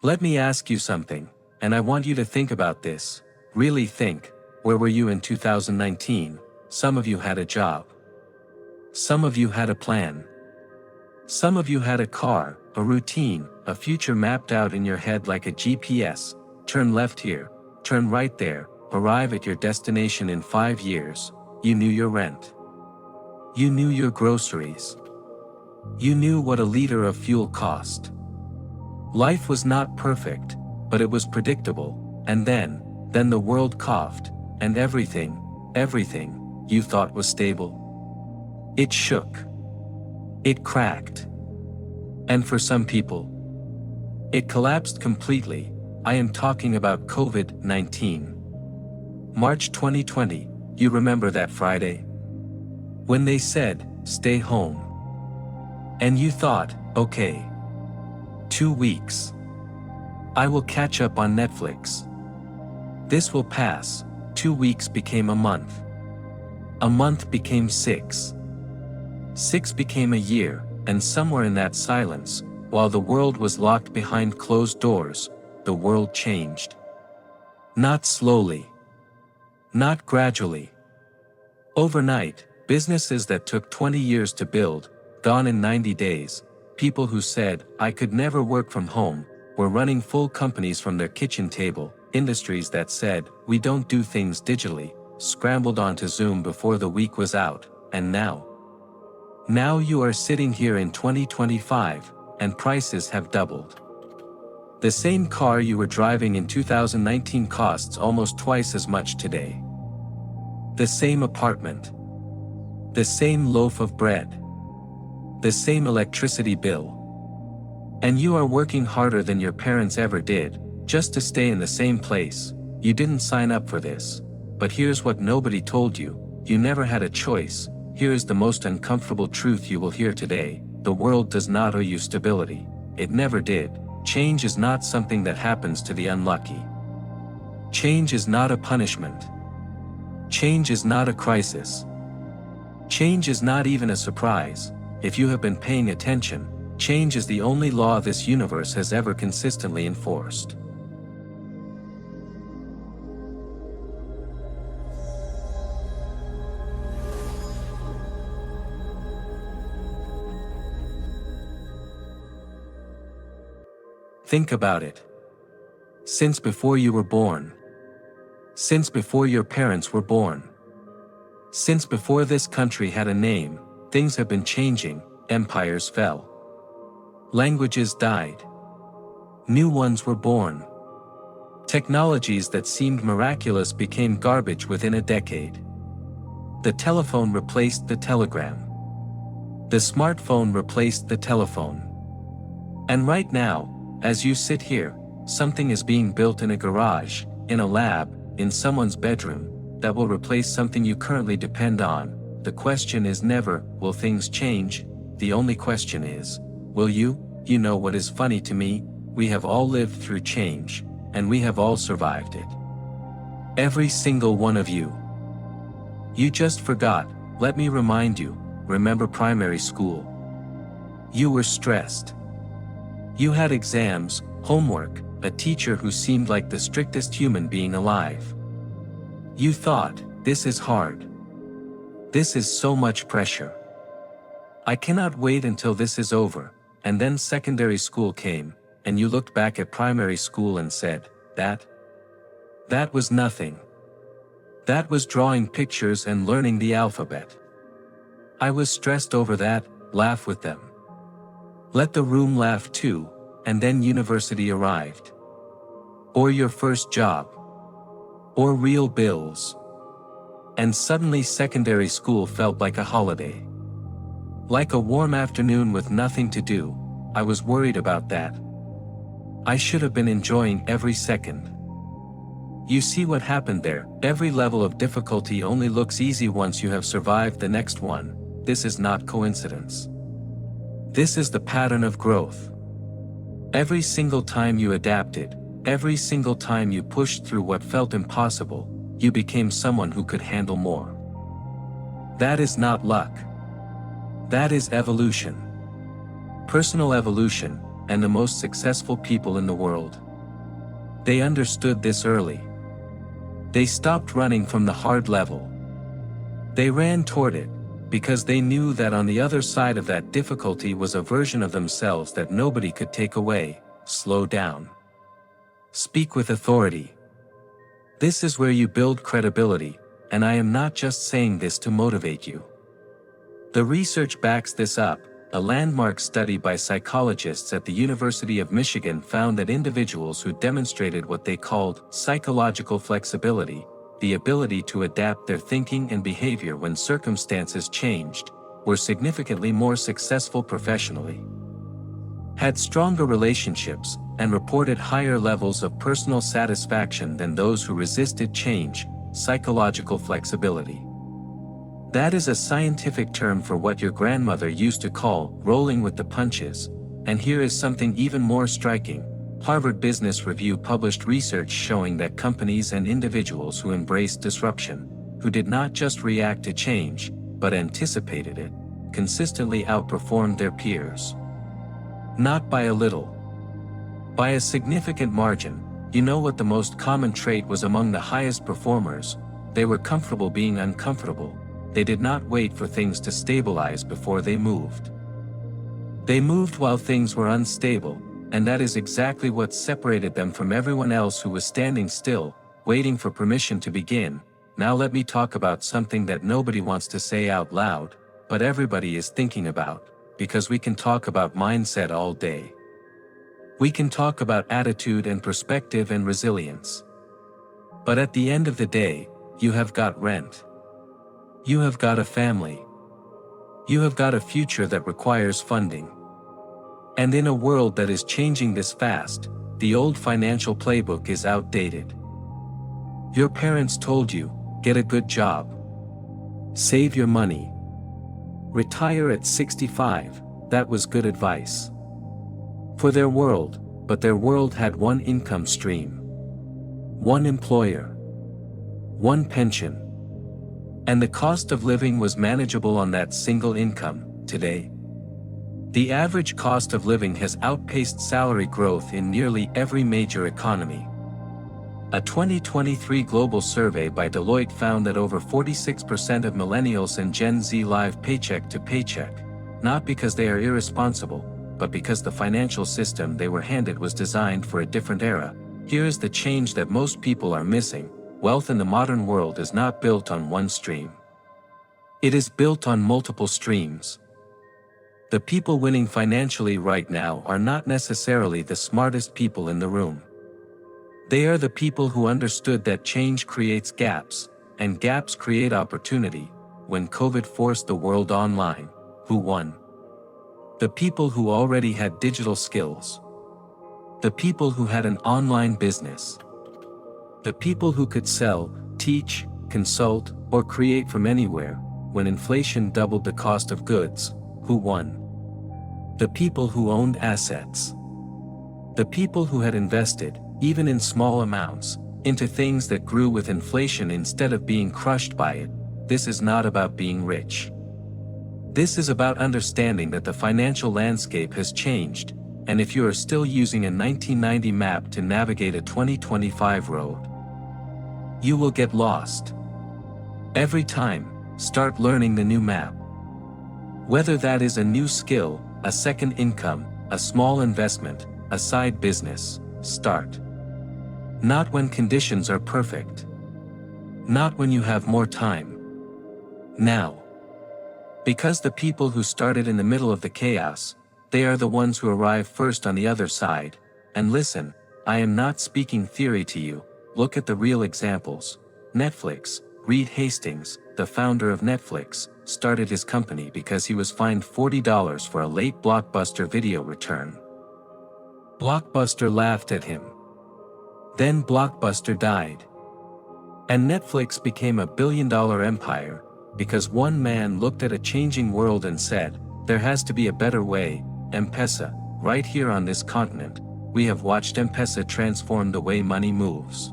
Let me ask you something, and I want you to think about this. Really think, where were you in 2019? Some of you had a job. Some of you had a plan. Some of you had a car, a routine, a future mapped out in your head like a GPS. Turn left here, turn right there, arrive at your destination in 5 years. You knew your rent. You knew your groceries. You knew what a liter of fuel cost. Life was not perfect, but it was predictable, and then the world coughed, and everything you thought was stable. It shook. It cracked. And for some people, it collapsed completely. I am talking about COVID-19. March 2020, you remember that Friday? When they said, stay home. And you thought, okay. 2 weeks. I will catch up on Netflix. This will pass. 2 weeks became a month. A month became 6. 6 became a year, and somewhere in that silence, while the world was locked behind closed doors, the world changed. Not slowly. Not gradually. Overnight, businesses that took 20 years to build, gone in 90 days. People who said, I could never work from home, were running full companies from their kitchen table. Industries that said, we don't do things digitally, scrambled onto Zoom before the week was out, and now you are sitting here in 2025, and prices have doubled. The same car you were driving in 2019 costs almost twice as much today. The same apartment. The same loaf of bread. The same electricity bill. And you are working harder than your parents ever did, just to stay in the same place. You didn't sign up for this. But here's what nobody told you. You never had a choice. Here is the most uncomfortable truth you will hear today. The world does not owe you stability. It never did. Change is not something that happens to the unlucky. Change is not a punishment. Change is not a crisis. Change is not even a surprise. If you have been paying attention, change is the only law this universe has ever consistently enforced. Think about it. Since before you were born. Since before your parents were born. Since before this country had a name, things have been changing. Empires fell. Languages died. New ones were born. Technologies that seemed miraculous became garbage within a decade. The telephone replaced the telegram. The smartphone replaced the telephone. And right now, as you sit here, something is being built in a garage, in a lab, in someone's bedroom, that will replace something you currently depend on. The question is never, will things change? The only question is, will you? You know what is funny to me? We have all lived through change, and we have all survived it. Every single one of you. You just forgot. Let me remind you, remember primary school? You were stressed. You had exams, homework, a teacher who seemed like the strictest human being alive. You thought, this is hard. This is so much pressure. I cannot wait until this is over. And then secondary school came, and you looked back at primary school and said, that was nothing. That was drawing pictures and learning the alphabet. I was stressed over that. Laugh with them. Let the room laugh too, and then university arrived. Or your first job. Or real bills. And suddenly secondary school felt like a holiday. Like a warm afternoon with nothing to do. I was worried about that. I should have been enjoying every second. You see what happened there? Every level of difficulty only looks easy once you have survived the next one. This is not coincidence. This is the pattern of growth. Every single time you adapted, every single time you pushed through what felt impossible, you became someone who could handle more. That is not luck. That is evolution. Personal evolution, and the most successful people in the world. They understood this early. They stopped running from the hard level. They ran toward it, because they knew that on the other side of that difficulty was a version of themselves that nobody could take away. Slow down. Speak with authority. This is where you build credibility, and I am not just saying this to motivate you. The research backs this up. A landmark study by psychologists at the University of Michigan found that individuals who demonstrated what they called psychological flexibility, the ability to adapt their thinking and behavior when circumstances changed, were significantly more successful professionally, had stronger relationships, and reported higher levels of personal satisfaction than those who resisted change. Psychological flexibility. That is a scientific term for what your grandmother used to call rolling with the punches, and here is something even more striking. Harvard Business Review published research showing that companies and individuals who embraced disruption, who did not just react to change, but anticipated it, consistently outperformed their peers. Not by a little. By a significant margin. You know what the most common trait was among the highest performers? They were comfortable being uncomfortable. They did not wait for things to stabilize before they moved. They moved while things were unstable, and that is exactly what separated them from everyone else who was standing still, waiting for permission to begin. Now let me talk about something that nobody wants to say out loud, but everybody is thinking about, because we can talk about mindset all day. We can talk about attitude and perspective and resilience. But at the end of the day, you have got rent. You have got a family. You have got a future that requires funding. And in a world that is changing this fast, the old financial playbook is outdated. Your parents told you, get a good job. Save your money. Retire at 65, that was good advice. For their world, but their world had one income stream. One employer. One pension. And the cost of living was manageable on that single income. Today, the average cost of living has outpaced salary growth in nearly every major economy. A 2023 global survey by Deloitte found that over 46% of millennials and Gen Z live paycheck to paycheck, not because they are irresponsible, but because the financial system they were handed was designed for a different era. Here is the change that most people are missing. Wealth in the modern world is not built on one stream. It is built on multiple streams. The people winning financially right now are not necessarily the smartest people in the room. They are the people who understood that change creates gaps, and gaps create opportunity. When COVID forced the world online, who won? The people who already had digital skills. The people who had an online business. The people who could sell, teach, consult, or create from anywhere. When inflation doubled the cost of goods, who won? The people who owned assets. The people who had invested, even in small amounts, into things that grew with inflation instead of being crushed by it. This is not about being rich. This is about understanding that the financial landscape has changed, and if you are still using a 1990 map to navigate a 2025 road, you will get lost. Every time, start learning the new map. Whether that is a new skill, a second income, a small investment, a side business, start. Not when conditions are perfect. Not when you have more time. Now. Because the people who started in the middle of the chaos, they are the ones who arrive first on the other side. And listen, I am not speaking theory to you. Look at the real examples. Netflix. Reed Hastings, the founder of Netflix, started his company because he was fined $40 for a late Blockbuster video return. Blockbuster laughed at him. Then Blockbuster died. And Netflix became a billion-dollar empire, because one man looked at a changing world and said, there has to be a better way. M-Pesa, right here on this continent, we have watched M-Pesa transform the way money moves.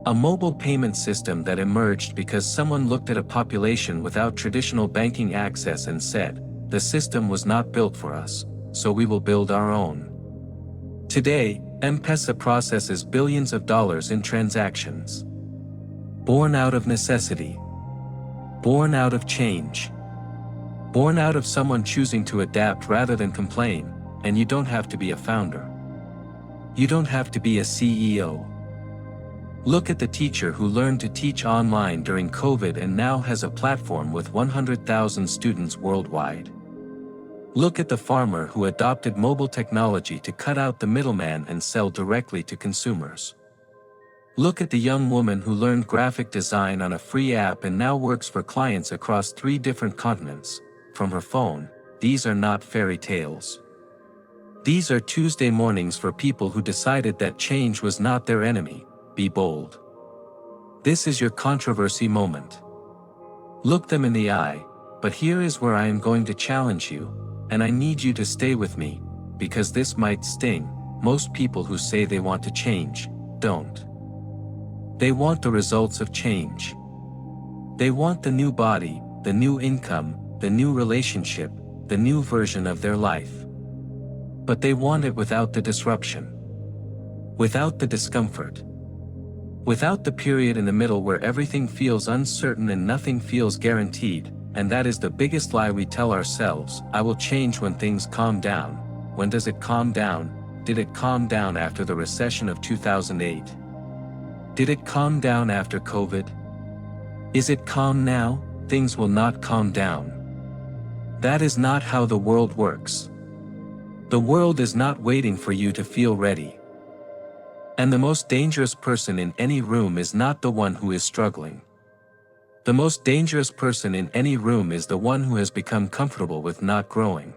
A mobile payment system that emerged because someone looked at a population without traditional banking access and said, the system was not built for us, so we will build our own. Today, M-Pesa processes billions of dollars in transactions. Born out of necessity. Born out of change. Born out of someone choosing to adapt rather than complain, and you don't have to be a founder. You don't have to be a CEO. Look at the teacher who learned to teach online during COVID and now has a platform with 100,000 students worldwide. Look at the farmer who adopted mobile technology to cut out the middleman and sell directly to consumers. Look at the young woman who learned graphic design on a free app and now works for clients across 3 different continents, from her phone. These are not fairy tales. These are Tuesday mornings for people who decided that change was not their enemy. Be bold. This is your controversy moment. Look them in the eye, but here is where I am going to challenge you, and I need you to stay with me, because this might sting. Most people who say they want to change, don't. They want the results of change. They want the new body, the new income, the new relationship, the new version of their life. But they want it without the disruption. Without the discomfort. Without the period in the middle where everything feels uncertain and nothing feels guaranteed, and that is the biggest lie we tell ourselves. I will change when things calm down. When does it calm down? Did it calm down after the recession of 2008? Did it calm down after COVID? Is it calm now? Things will not calm down. That is not how the world works. The world is not waiting for you to feel ready. And the most dangerous person in any room is not the one who is struggling. The most dangerous person in any room is the one who has become comfortable with not growing.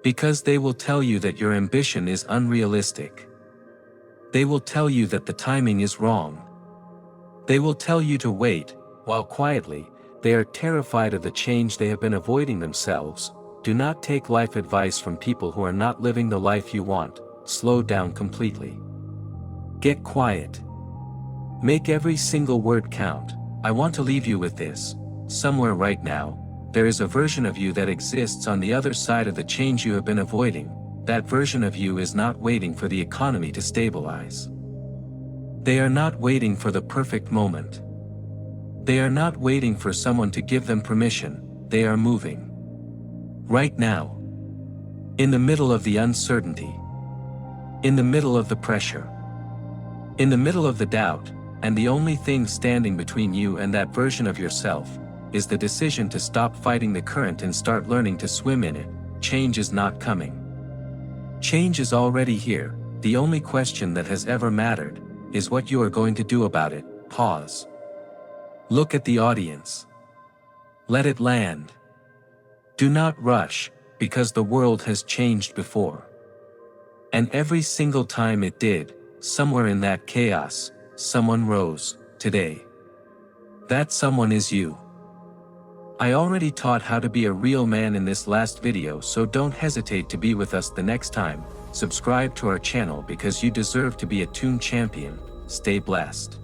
Because they will tell you that your ambition is unrealistic. They will tell you that the timing is wrong. They will tell you to wait, while quietly, they are terrified of the change they have been avoiding themselves. Do not take life advice from people who are not living the life you want. Slow down completely. Get quiet. Make every single word count. I want to leave you with this. Somewhere right now, there is a version of you that exists on the other side of the change you have been avoiding. That version of you is not waiting for the economy to stabilize. They are not waiting for the perfect moment. They are not waiting for someone to give them permission. They are moving. Right now. In the middle of the uncertainty. In the middle of the pressure. In the middle of the doubt, and the only thing standing between you and that version of yourself, is the decision to stop fighting the current and start learning to swim in it. Change is not coming. Change is already here. The only question that has ever mattered, is what you are going to do about it. Pause. Look at the audience. Let it land. Do not rush, because the world has changed before. And every single time it did, somewhere in that chaos, someone rose. Today. That someone is you. I already taught how to be a real man in this last video, so don't hesitate to be with us the next time. Subscribe to our channel because you deserve to be a tuned champion. Stay blessed.